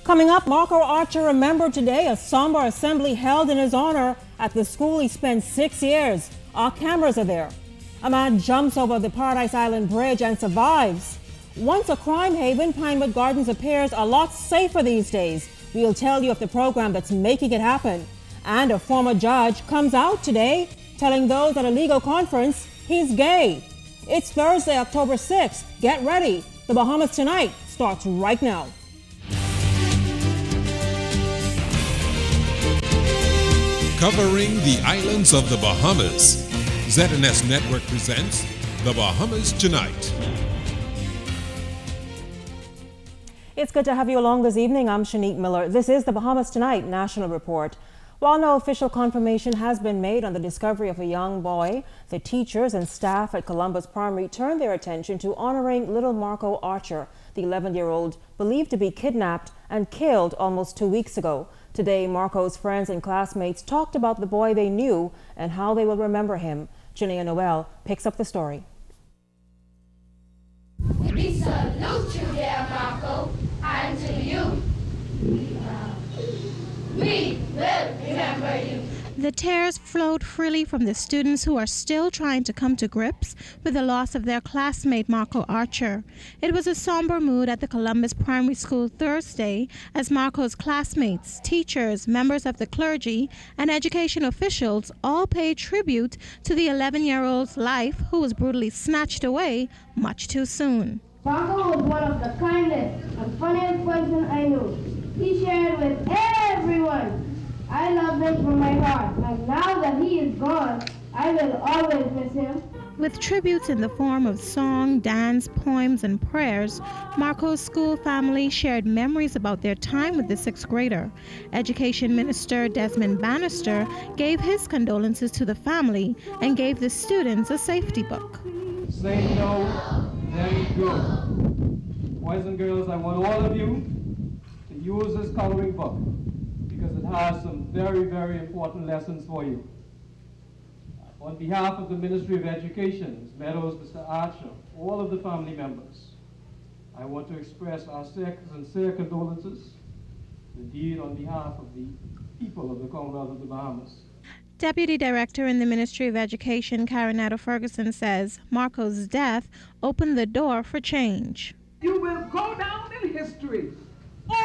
Coming up, Marco Archer remembered today a somber assembly held in his honor at the school he spent 6 years. Our cameras are there. A man jumps over the Paradise Island Bridge and survives. Once a crime haven, Pinewood Gardens appears a lot safer these days. We'll tell you of the program that's making it happen. And a former judge comes out today telling those at a legal conference he's gay. It's Thursday, October 6th. Get ready. The Bahamas Tonight starts right now. Covering the islands of the Bahamas, ZNS Network presents The Bahamas Tonight. It's good to have you along this evening. I'm Shenique Miller. This is The Bahamas Tonight National Report. While no official confirmation has been made on the discovery of a young boy, the teachers and staff at Columbus Primary turned their attention to honoring little Marco Archer, the 11-year-old believed to be kidnapped and killed almost 2 weeks ago. Today, Marco's friends and classmates talked about the boy they knew and how they will remember him. Genea and Noel picks up the story. We salute you, dear Marco, and to you. We will remember you. The tears flowed freely from the students who are still trying to come to grips with the loss of their classmate Marco Archer. It was a somber mood at the Columbus Primary School Thursday as Marco's classmates, teachers, members of the clergy, and education officials all paid tribute to the 11-year-old's life who was brutally snatched away much too soon. Marco was one of the kindest and funniest person I knew. He shared with everyone. I love him from my heart, and now that he is gone, I will always miss him. With tributes in the form of song, dance, poems, and prayers, Marco's school family shared memories about their time with the sixth grader. Education Minister Desmond Bannister gave his condolences to the family and gave the students a safety book. Say no, very good. Boys and girls, I want all of you to use this coloring book, because it has some very, very important lessons for you. On behalf of the Ministry of Education, Ms. Meadows, Mr. Archer, all of the family members, I want to express our sincere condolences, indeed on behalf of the people of the Commonwealth of the Bahamas. Deputy Director in the Ministry of Education, Carey Ferguson, says Marco's death opened the door for change. You will go down in history,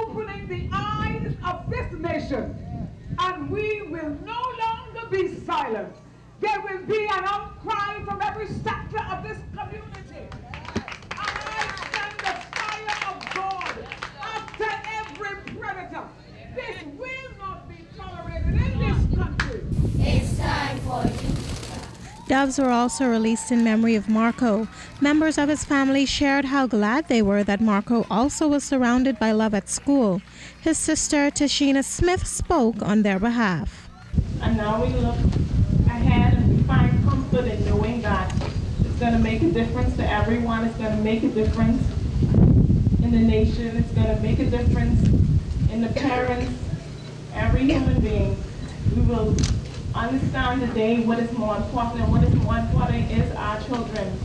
opening the eyes of this nation, and we will no longer be silent. There will be an outcry from every sector of this community. And I send the fire of God after every predator. This will not be tolerated in this country. It's time for you. Doves were also released in memory of Marco. Members of his family shared how glad they were that Marco also was surrounded by love at school. His sister, Tashina Smith, spoke on their behalf. And now we look ahead and we find comfort in knowing that it's going to make a difference to everyone. It's going to make a difference in the nation. It's going to make a difference in the parents, every human being. We will understand today what is more important, and what is more important is our children.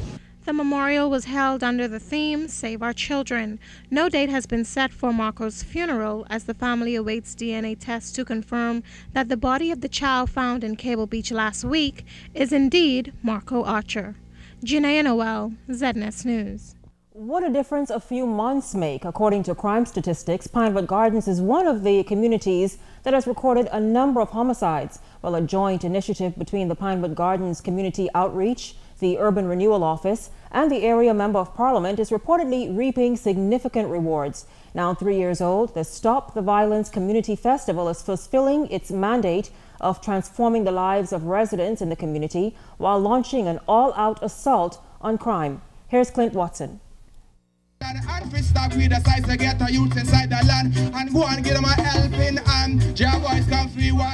The memorial was held under the theme, Save Our Children. No date has been set for Marco's funeral as the family awaits DNA tests to confirm that the body of the child found in Cable Beach last week is indeed Marco Archer. Genea and Noel, ZNS News. What a difference a few months make. According to crime statistics, Pinewood Gardens is one of the communities that has recorded a number of homicides. Well, a joint initiative between the Pinewood Gardens Community Outreach, the Urban Renewal Office, and the Area Member of Parliament is reportedly reaping significant rewards. Now 3 years old, the Stop the Violence Community Festival is fulfilling its mandate of transforming the lives of residents in the community while launching an all-out assault on crime. Here's Clint Watson.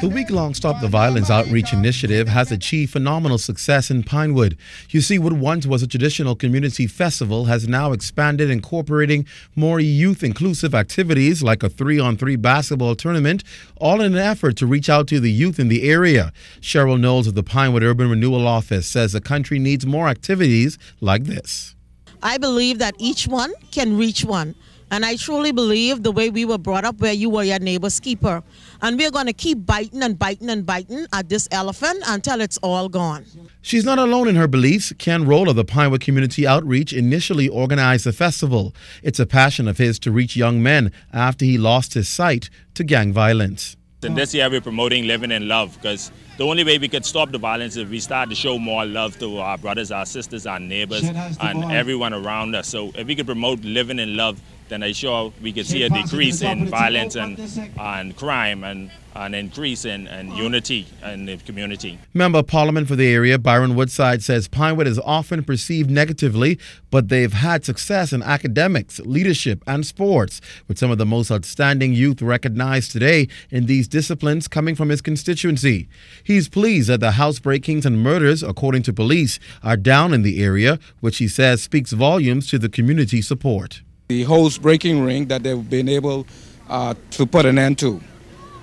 The week-long Stop the Violence outreach initiative has achieved phenomenal success in Pinewood. You see, what once was a traditional community festival has now expanded, incorporating more youth-inclusive activities like a 3-on-3 basketball tournament, all in an effort to reach out to the youth in the area. Sheryl Knowles of the Pinewood Urban Renewal Office says the country needs more activities like this. I believe that each one can reach one. And I truly believe the way we were brought up, where you were your neighbor's keeper. And we're going to keep biting and biting and biting at this elephant until it's all gone. She's not alone in her beliefs. Ken Rolle of the Pinewood Community Outreach initially organized the festival. It's a passion of his to reach young men after he lost his sight to gang violence. And this year we're promoting living in love, because the only way we could stop the violence is if we start to show more love to our brothers, our sisters, our neighbors, and everyone around us. So if we could promote living in love, then I'm sure we could see a decrease in violence and crime and an increase in unity in the community. Member of Parliament for the area, Byron Woodside, says Pinewood is often perceived negatively, but they've had success in academics, leadership, and sports, with some of the most outstanding youth recognized today in these disciplines coming from his constituency. He's pleased that the housebreakings and murders, according to police, are down in the area, which he says speaks volumes to the community support. The housebreaking ring that they've been able to put an end to.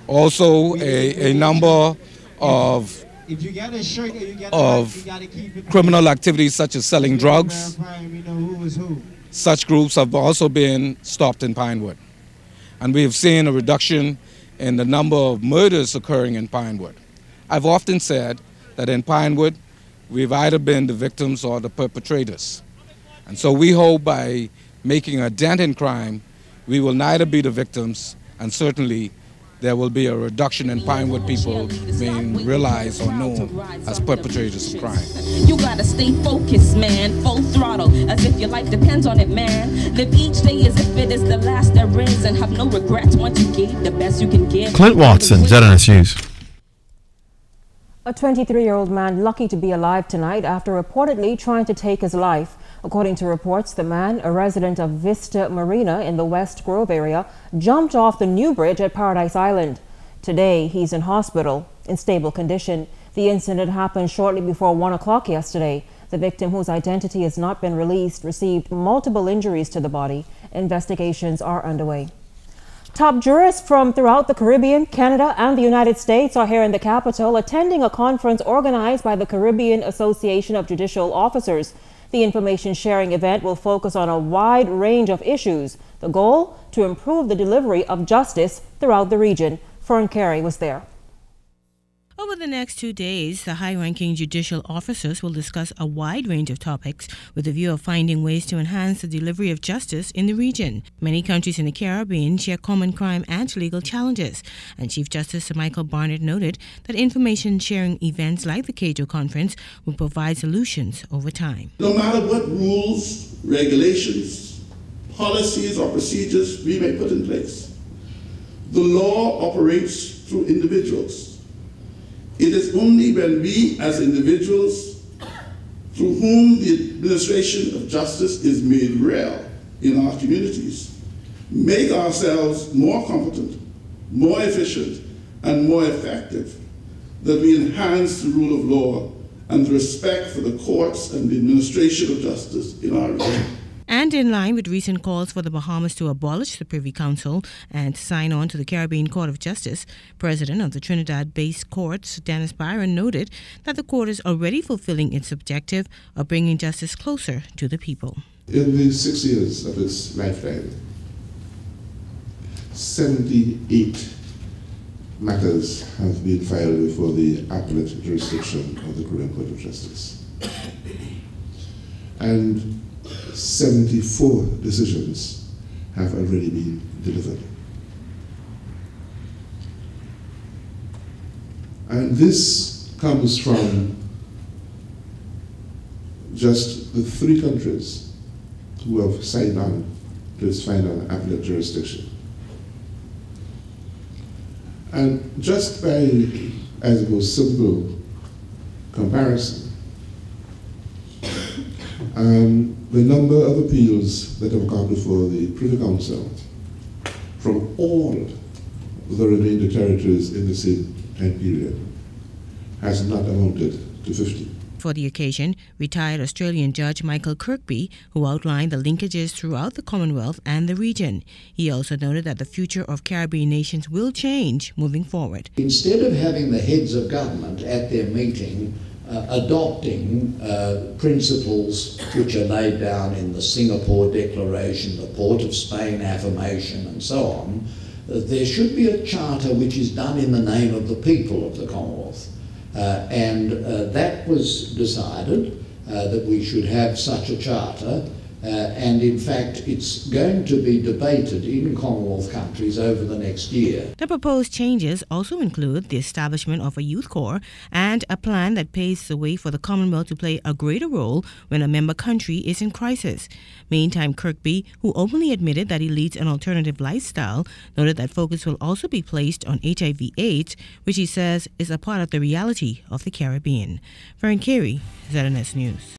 Also, a number of criminal activities such as selling drugs. Such groups have also been stopped in Pinewood. And we have seen a reduction in the number of murders occurring in Pinewood. I've often said that in Pinewood, we've either been the victims or the perpetrators. And so we hope by making a dent in crime, we will neither be the victims, and certainly there will be a reduction in Pinewood people being realized or known as perpetrators of crime. You gotta stay focused, man, full throttle, as if your life depends on it, man. Live each day as if it is the last there is, and have no regrets once you gave the best you can give. Clint Watson, ZNS News. A 23-year-old man lucky to be alive tonight after reportedly trying to take his life. According to reports, the man, a resident of Vista Marina in the West Grove area, jumped off the new bridge at Paradise Island. Today, he's in hospital in stable condition. The incident happened shortly before 1 o'clock yesterday. The victim, whose identity has not been released, received multiple injuries to the body. Investigations are underway. Top jurists from throughout the Caribbean, Canada, and the United States are here in the capital attending a conference organized by the Caribbean Association of Judicial Officers. The information sharing event will focus on a wide range of issues. The goal, to improve the delivery of justice throughout the region. Fern Carey was there. Over the next 2 days, the high-ranking judicial officers will discuss a wide range of topics with a view of finding ways to enhance the delivery of justice in the region. Many countries in the Caribbean share common crime and legal challenges, and Chief Justice Sir Michael Barnett noted that information-sharing events like the Keynote conference will provide solutions over time. No matter what rules, regulations, policies, or procedures we may put in place, the law operates through individuals. It is only when we as individuals, through whom the administration of justice is made real in our communities, make ourselves more competent, more efficient, and more effective, that we enhance the rule of law and the respect for the courts and the administration of justice in our region. And in line with recent calls for the Bahamas to abolish the Privy Council and sign on to the Caribbean Court of Justice, President of the Trinidad-based courts, Dennis Byron, noted that the court is already fulfilling its objective of bringing justice closer to the people. In the 6 years of its lifetime, 78 matters have been filed before the appellate jurisdiction of the Caribbean Court of Justice. And 74 decisions have already been delivered. And this comes from just the 3 countries who have signed on to its final appellate jurisdiction. And just by, as a most simple comparison, the number of appeals that have gone before the Privy Council from all the remainder territories in the same time period has not amounted to 50. For the occasion, retired Australian Judge Michael Kirby, who outlined the linkages throughout the Commonwealth and the region. He also noted that the future of Caribbean nations will change moving forward. Instead of having the heads of government at their meeting adopting principles which are laid down in the Singapore Declaration, the Port of Spain Affirmation, and so on. There should be a charter which is done in the name of the people of the Commonwealth. And that was decided that we should have such a charter. And in fact, it's going to be debated in Commonwealth countries over the next year. The proposed changes also include the establishment of a youth corps and a plan that paves the way for the Commonwealth to play a greater role when a member country is in crisis. Meantime, Kirby, who openly admitted that he leads an alternative lifestyle, noted that focus will also be placed on HIV/AIDS, which he says is a part of the reality of the Caribbean. Fern, Carey, ZNS News.